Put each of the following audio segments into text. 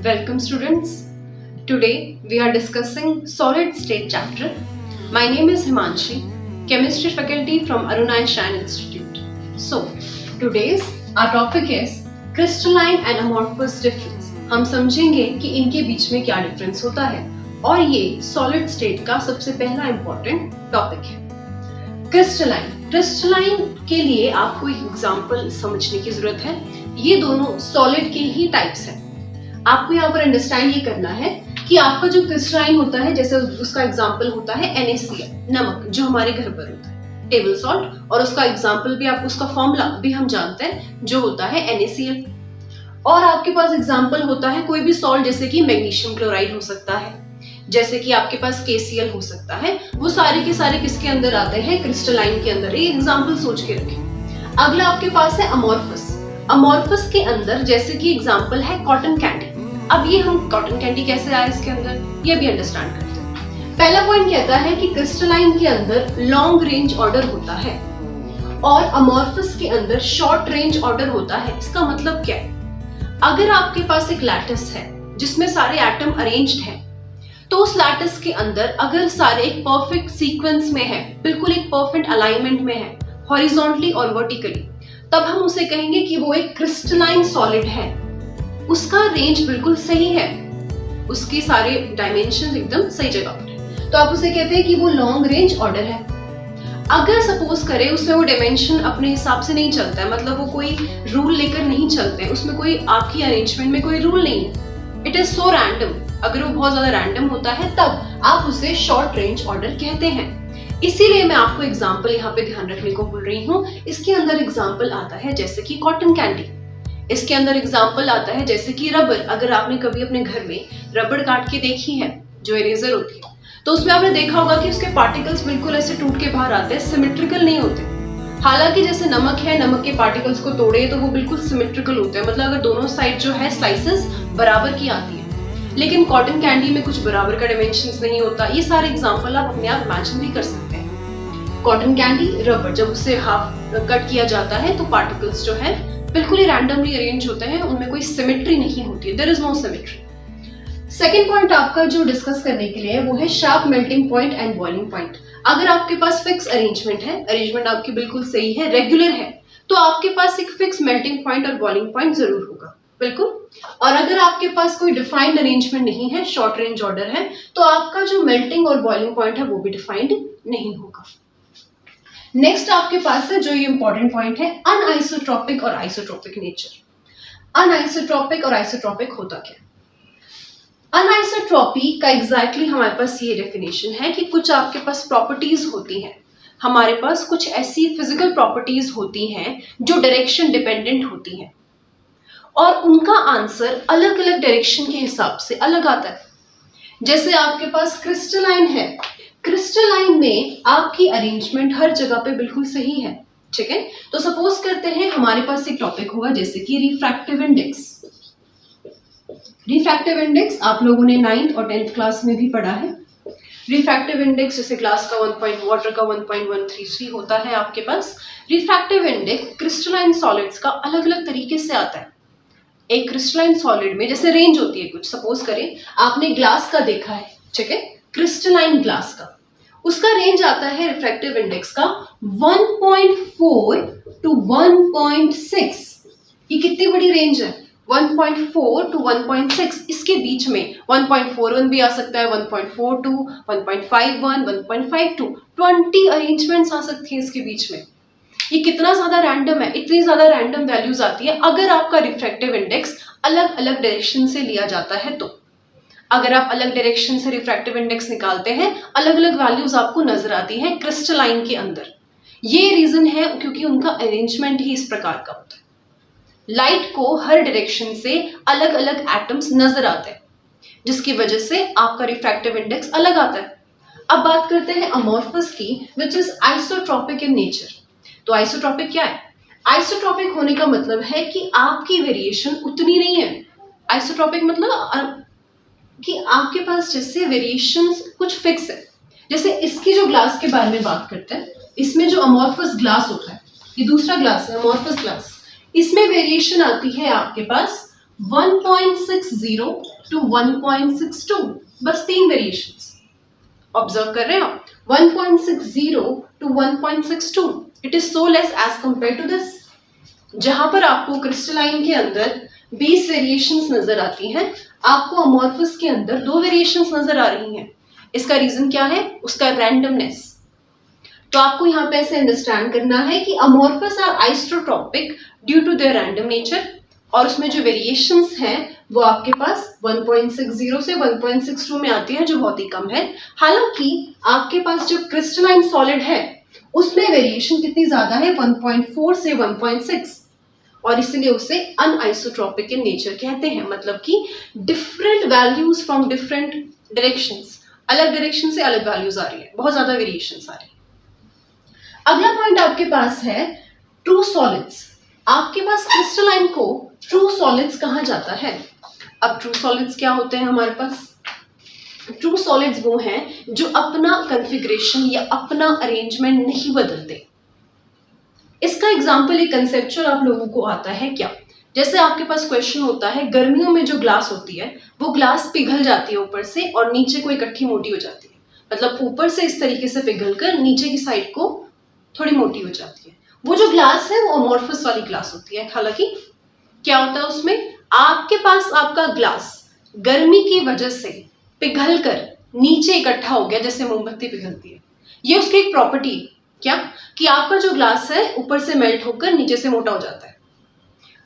Welcome students. Today we are discussing solid state chapter. My name is Himanshi, chemistry faculty from Aruna Shine Institute. So today's our topic is crystalline and amorphous difference. हम समझेंगे कि इनके बीच में क्या difference होता है और ये सॉलिड स्टेट का सबसे पहला इंपॉर्टेंट टॉपिक है। क्रिस्टलाइन के लिए आपको एक एग्जांपल समझने की जरूरत है। ये दोनों सॉलिड के ही टाइप्स हैं। आपको यहाँ पर अंडरस्टैंड ये करना है कि आपका जो क्रिस्टलाइन होता है, जैसे उसका एग्जांपल होता है NaCl, नमक जो हमारे घर पर होता है, टेबल सॉल्ट, और उसका एग्जांपल भी आप उसका फॉर्मूला भी हम जानते हैं जो होता है NaCl। और आपके पास एग्जांपल होता है कोई भी सॉल्ट, जैसे कि मैग्नीशियम क्लोराइड हो सकता है, जैसे कि आपके पास KCl हो सकता है। वो सारे के सारे किसके अंदर आते हैं? क्रिस्टलाइन के अंदर। ये एग्जांपल सोच के रखें। अगला आपके पास है अमॉर्फस। अमॉर्फस के अंदर जैसे कि एग्जांपल है कॉटन कैंडी। अब ये हम कॉटन कैंडी कैसे आए इसके अंदर, ये भी अंडरस्टैंड करते हैं। पहला पॉइंट कहता है कि क्रिस्टलाइन के अंदर लॉन्ग रेंज ऑर्डर होता है और अमॉर्फस के अंदर शॉर्ट रेंज ऑर्डर होता है। इसका मतलब क्या है? अगर आपके पास एक लैटिस है जिसमें सारे एटम अरेंज्ड हैं, तो उस लैटिस के अंदर अगर सारे एक परफेक्ट सीक्वेंस में है, बिल्कुल एक परफेक्ट अलाइनमेंट में है, हॉरिजॉन्टली और वर्टिकली, तब हम उसे कहेंगे कि वो एक क्रिस्टलाइन सॉलिड है। उसका रेंज बिल्कुल सही है, उसके सारे डायमेंशन एकदम सही जगह पर है, तो आप उसे कहते हैं कि वो लॉन्ग रेंज ऑर्डर है। अगर सपोज करें उसमें वो डायमेंशन अपने हिसाब से नहीं चलता है, मतलब वो कोई रूल लेकर नहीं चलते हैं, उसमें कोई आपकी अरेंजमेंट में कोई रूल नहीं है, इट इज सो रैंडम, अगर वो बहुत ज्यादा रैंडम होता है तब आप उसे शॉर्ट रेंज ऑर्डर कहते हैं। इसीलिए मैं आपको एग्जांपल यहाँ पे ध्यान रखने को बोल रही हूँ। इसके अंदर एग्जांपल आता है जैसे कि कॉटन कैंडी, इसके अंदर एग्जांपल आता है जैसे कि रबर। अगर आपने कभी अपने घर में रबड़ काट के देखी है, जो इरेजर होती है, तो उसमें आपने देखा होगा कि उसके पार्टिकल्स बिल्कुल ऐसे टूट के बाहर आते हैं, सिमेट्रिकल नहीं होते। हालांकि जैसे नमक है, नमक के पार्टिकल्स को तोड़े तो वो बिल्कुल सिमेट्रिकल होते हैं, मतलब अगर दोनों साइड जो है स्लाइसेस बराबर की आती है। लेकिन कॉटन कैंडी में कुछ बराबर का डायमेंशंस नहीं होता। ये सारे एग्जांपल आप अपने आप इमेजिन भी कर सकते हैं। कॉटन कैंडी, रबर, जब उससे हाफ कट किया जाता है तो पार्टिकल्स जो है बिल्कुल ही रैंडमली अरेंज होते हैं, उनमें कोई सिमेट्री नहीं होती है, there is no symmetry. Second point आपका जो डिस्कस करने के लिए है वो है sharp melting point and boiling point. अगर आपके पास फिक्स अरेंजमेंट है, अरेंजमेंट आपकी बिल्कुल सही है, रेगुलर है, तो आपके पास एक फिक्स मेल्टिंग पॉइंट और बॉइलिंग पॉइंट जरूर होगा, बिल्कुल। और अगर आपके पास कोई डिफाइंड अरेंजमेंट नहीं है, शॉर्ट रेंज ऑर्डर है, तो आपका जो मेल्टिंग और बॉइलिंग पॉइंट है वो भी डिफाइंड नहीं होगा। नेक्स्ट आपके पास है जो ये इंपॉर्टेंट पॉइंट है, अनआइसोट्रोपिक और आइसोट्रोपिक नेचर। अनआइसोट्रोपिक और आइसोट्रोपिक होता क्या? अनआइसोट्रॉपी का एग्जैक्टली हमारे पास ये डेफिनेशन है कि कुछ आपके पास प्रॉपर्टीज होती हैं, हमारे पास कुछ ऐसी फिजिकल प्रॉपर्टीज होती हैं जो डायरेक्शन डिपेंडेंट होती हैं और उनका आंसर अलग अलग डायरेक्शन के हिसाब से अलग आता है। जैसे आपके पास क्रिस्टलाइन है, क्रिस्टलाइन में आपकी अरेंजमेंट हर जगह पे बिल्कुल सही है, ठीक है। तो सपोज करते हैं हमारे पास एक टॉपिक होगा जैसे कि रिफ्रैक्टिव इंडेक्स। रिफ्रैक्टिव इंडेक्स आप लोगों ने 9th और 10th क्लास में भी पढ़ा है। रिफ्रैक्टिव इंडेक्स जैसे ग्लास का 1 वाटर का 1.133 होता है आपके पास। रिफ्रैक्टिव इंडेक्स क्रिस्टलाइन सॉलिड्स का अलग अलग तरीके से आता है। एक क्रिस्टलाइन सॉलिड में जैसे रेंज होती है कुछ, सपोज करें आपने ग्लास का देखा है, ठीक है, क्रिस्टलाइन ग्लास का, उसका रेंज आता है रिफ्रैक्टिव इंडेक्स का 1.4 to 1.6। ये कितनी बड़ी रेंज है? 1.4 to 1.6। इसके बीच में 1.41 भी आ सकता है, 1.42, 1.51, 1.52, 20 अरेंजमेंट्स आ सकती हैं इसके बीच में। ये कितना ज्यादा रैंडम है, इतनी ज्यादा रैंडम वैल्यूज आती है अगर आपका रिफ्रैक्टिव इंडेक्स अलग अलग डायरेक्शन से लिया जाता है। तो अगर आप अलग डायरेक्शन से रिफ्रैक्टिव इंडेक्स निकालते हैं, अलग अलग वैल्यूज आपको नजर आती हैं क्रिस्टलाइन के अंदर। ये रीजन है क्योंकि उनका अरेंजमेंट ही इस प्रकार का होता है। लाइट को हर डायरेक्शन से अलग अलग एटम्स नजर आते हैं, जिसकी वजह से आपका रिफ्रैक्टिव इंडेक्स अलग आता है। अब बात करते हैं अमॉर्फस की, which is isotropic in nature. तो आइसोट्रोपिक क्या है? आइसोट्रोपिक होने का मतलब है कि आपकी वेरिएशन उतनी नहीं है। आइसोट्रोपिक मतलब कि आपके पास जैसे वेरिएशंस कुछ फिक्स है। जैसे इसकी जो ग्लास के बारे में बात करते हैं, इसमें जो अमॉर्फस ग्लास होता है, ये दूसरा ग्लास है अमॉर्फस ग्लास, इसमें वेरिएशन आती है आपके पास 1.60 टू 1.62, बस 3 वेरिएशंस। ऑब्जर्व कर रहे हैं आप, 1.60 to 1.62, it is so less as compare to this. जहां पर आपको क्रिस्टलाइन के अंदर 20 वेरिएशंस नजर आती हैं, आपको अमॉर्फस के अंदर 2 वेरिएशंस नजर आ रही हैं। इसका रीजन क्या है? उसका रैंडमनेस। तो आपको यहाँ पे ऐसे अंडरस्टैंड करना है कि amorphous are isotropic due to their random nature, और उसमें जो वेरिएशंस हैं वो आपके पास 1.60 से 1.62 में आती है, जो बहुत ही कम है। हालांकि आपके पास जब क्रिस्टलाइन सॉलिड है उसमें वेरिएशन कितनी ज्यादा है, 1.4 से 1.6, और इसलिए उसे अनआइसोट्रोपिक इन नेचर कहते हैं। मतलब कि different values from different directions, अलग डायरेक्शन से अलग वैल्यूज आ रही है, बहुत ज्यादा वेरिएशंस आ रही है। अगला पॉइंट आपके पास है ट्रू सॉलिड्स। आपके पास क्रिस्टलाइन को ट्रू सॉलिड्स कहा जाता है। अब ट्रू सॉलिड्स क्या होते हैं हमारे पास? ट्रू सॉलिड्स वो हैं जो अपना कॉन्फ़िगरेशन या अपना अरेंजमेंट नहीं बदलते। इसका एग्जांपल एक कंसेप्चुअल आप लोगों को आता है क्या? जैसे आपके पास क्वेश्चन होता है, गर्मियों में जो ग्लास होती है वो ग्लास पिघल जाती है ऊपर से और नीचे को इकट्ठी मोटी हो जाती है। मतलब ऊपर से इस तरीके से पिघल कर नीचे की साइड को थोड़ी मोटी हो जाती है। वो जो ग्लास है वो अमॉर्फस वाली ग्लास होती है। हालांकि क्या होता है उसमें, आपके पास आपका ग्लास गर्मी की वजह से पिघल कर नीचे इकट्ठा हो गया, जैसे मोमबत्ती पिघलती है। ये उसकी एक प्रॉपर्टी है क्या, कि आपका जो ग्लास है ऊपर से मेल्ट होकर नीचे से मोटा हो जाता है।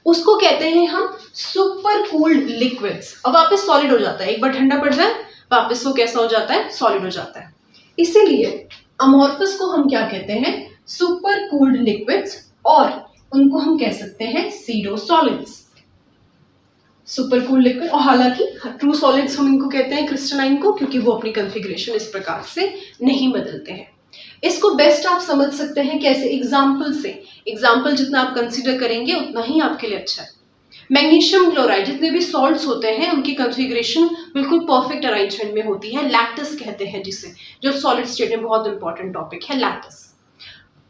उसको कहते हैं हम सुपर कूल्ड लिक्विड्स। अब वापस सॉलिड हो जाता है, एक बार ठंडा पड़ जाए वापस वो कैसा हो जाता है, सॉलिड हो जाता है। इसीलिए अमॉर्फस को हम क्या कहते हैं, सुपर कूल्ड लिक्विड्स, और उनको हम कह सकते हैं pseudo solids, super cooled liquid. और हालांकि ट्रू सॉलिड्स हम इनको कहते हैं क्रिस्टलाइन को, क्योंकि वो अपनी कॉन्फ़िगरेशन इस प्रकार से नहीं बदलते हैं। इसको बेस्ट आप समझ सकते हैं कैसे, एग्जाम्पल से। एग्जाम्पल जितना आप कंसीडर करेंगे उतना ही आपके लिए अच्छा है। मैग्नीशियम क्लोराइड, जितने भी सॉल्ट्स होते हैं उनकी कॉन्फ़िगरेशन बिल्कुल परफेक्ट अरेंजमेंट में होती है। लैक्टस कहते हैं जिसे, जो सॉलिड स्टेट में बहुत इंपॉर्टेंट टॉपिक है, लैक्टस।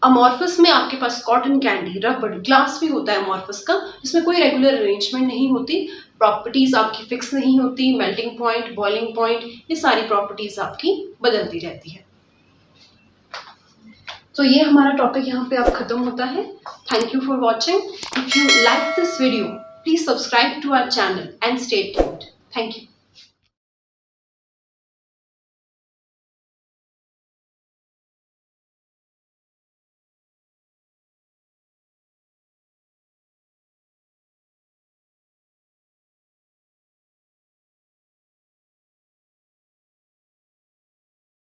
अमॉर्फस में आपके पास कॉटन कैंडी, रबड़, ग्लास भी होता है अमॉर्फस का, जिसमें कोई रेगुलर अरेंजमेंट नहीं होती, प्रॉपर्टीज आपकी फिक्स नहीं होती, मेल्टिंग पॉइंट, बॉइलिंग पॉइंट, ये सारी प्रॉपर्टीज आपकी बदलती रहती है। तो ये हमारा टॉपिक यहाँ पे अब खत्म होता है। Thank you for watching. If you like this video, please subscribe to our channel and stay tuned. Thank you.